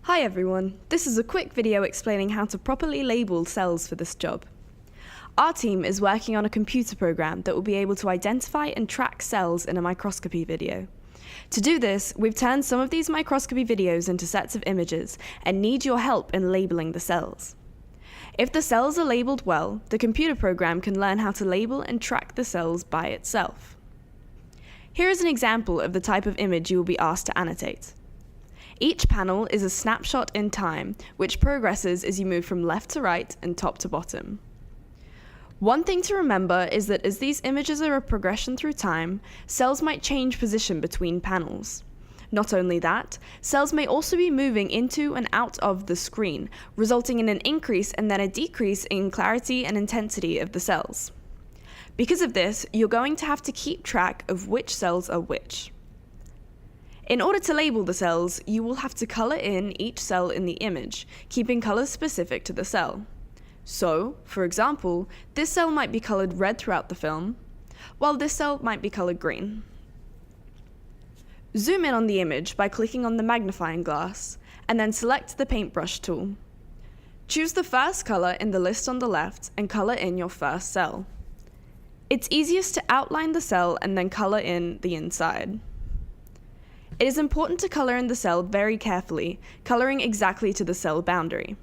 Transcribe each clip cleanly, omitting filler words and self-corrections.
Hi everyone, this is a quick video explaining how to properly label cells for this job. Our team is working on a computer program that will be able to identify and track cells in a microscopy video. To do this, we've turned some of these microscopy videos into sets of images and need your help in labeling the cells. If the cells are labeled well, the computer program can learn how to label and track the cells by itself. Here is an example of the type of image you will be asked to annotate. Each panel is a snapshot in time, which progresses as you move from left to right and top to bottom. One thing to remember is that as these images are a progression through time, cells might change position between panels. Not only that, cells may also be moving into and out of the screen, resulting in an increase and then a decrease in clarity and intensity of the cells. Because of this, you're going to have to keep track of which cells are which. In order to label the cells, you will have to color in each cell in the image, keeping colors specific to the cell. So, for example, this cell might be colored red throughout the film, while this cell might be colored green. Zoom in on the image by clicking on the magnifying glass, and then select the paintbrush tool. Choose the first color in the list on the left and color in your first cell. It's easiest to outline the cell and then color in the inside. It is important to color in the cell very carefully, coloring exactly to the cell boundary.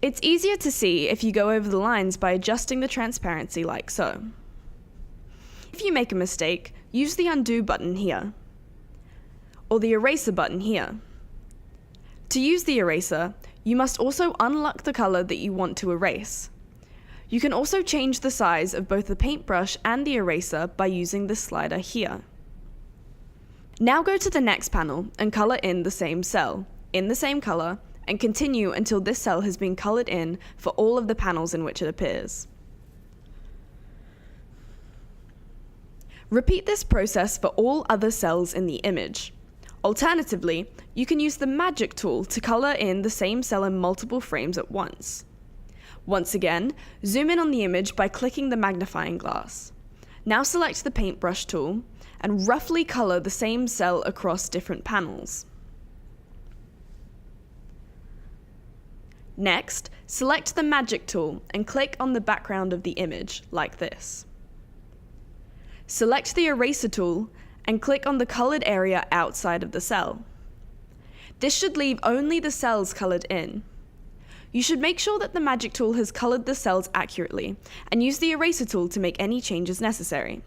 It's easier to see if you go over the lines by adjusting the transparency like so. If you make a mistake, use the undo button here, or the eraser button here. To use the eraser, you must also unlock the color that you want to erase. You can also change the size of both the paintbrush and the eraser by using this slider here. Now go to the next panel and color in the same cell, in the same color, and continue until this cell has been colored in for all of the panels in which it appears. Repeat this process for all other cells in the image. Alternatively, you can use the magic tool to color in the same cell in multiple frames at once. Once again, zoom in on the image by clicking the magnifying glass. Now select the paintbrush tool and roughly color the same cell across different panels. Next, select the magic tool and click on the background of the image, like this. Select the eraser tool and click on the colored area outside of the cell. This should leave only the cells colored in. You should make sure that the magic tool has colored the cells accurately, and use the eraser tool to make any changes necessary.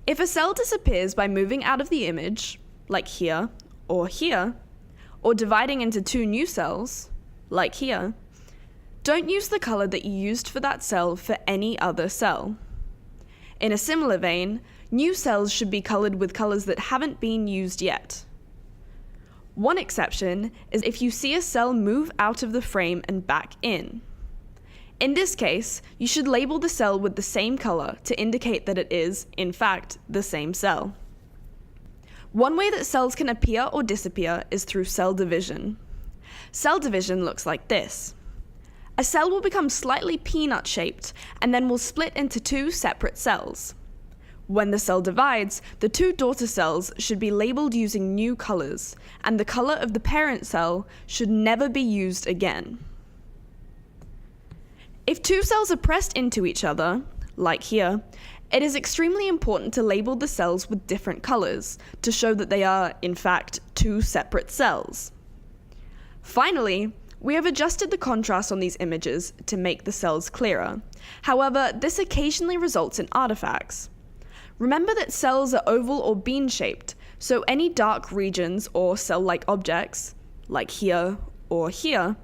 If a cell disappears by moving out of the image, like here, or dividing into two new cells, like here, don't use the color that you used for that cell for any other cell. In a similar vein, new cells should be colored with colors that haven't been used yet. One exception is if you see a cell move out of the frame and back in. In this case, you should label the cell with the same color to indicate that it is, in fact, the same cell. One way that cells can appear or disappear is through cell division. Cell division looks like this. A cell will become slightly peanut-shaped and then will split into two separate cells. When the cell divides, the two daughter cells should be labeled using new colors, and the color of the parent cell should never be used again. If two cells are pressed into each other, like here, it is extremely important to label the cells with different colors to show that they are, in fact, two separate cells. Finally, we have adjusted the contrast on these images to make the cells clearer. However, this occasionally results in artifacts. Remember that cells are oval or bean-shaped, so any dark regions or cell-like objects, like here or here,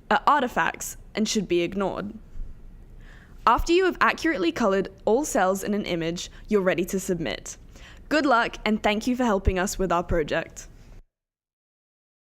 are artifacts and should be ignored. After you have accurately colored all cells in an image, you're ready to submit. Good luck, and thank you for helping us with our project.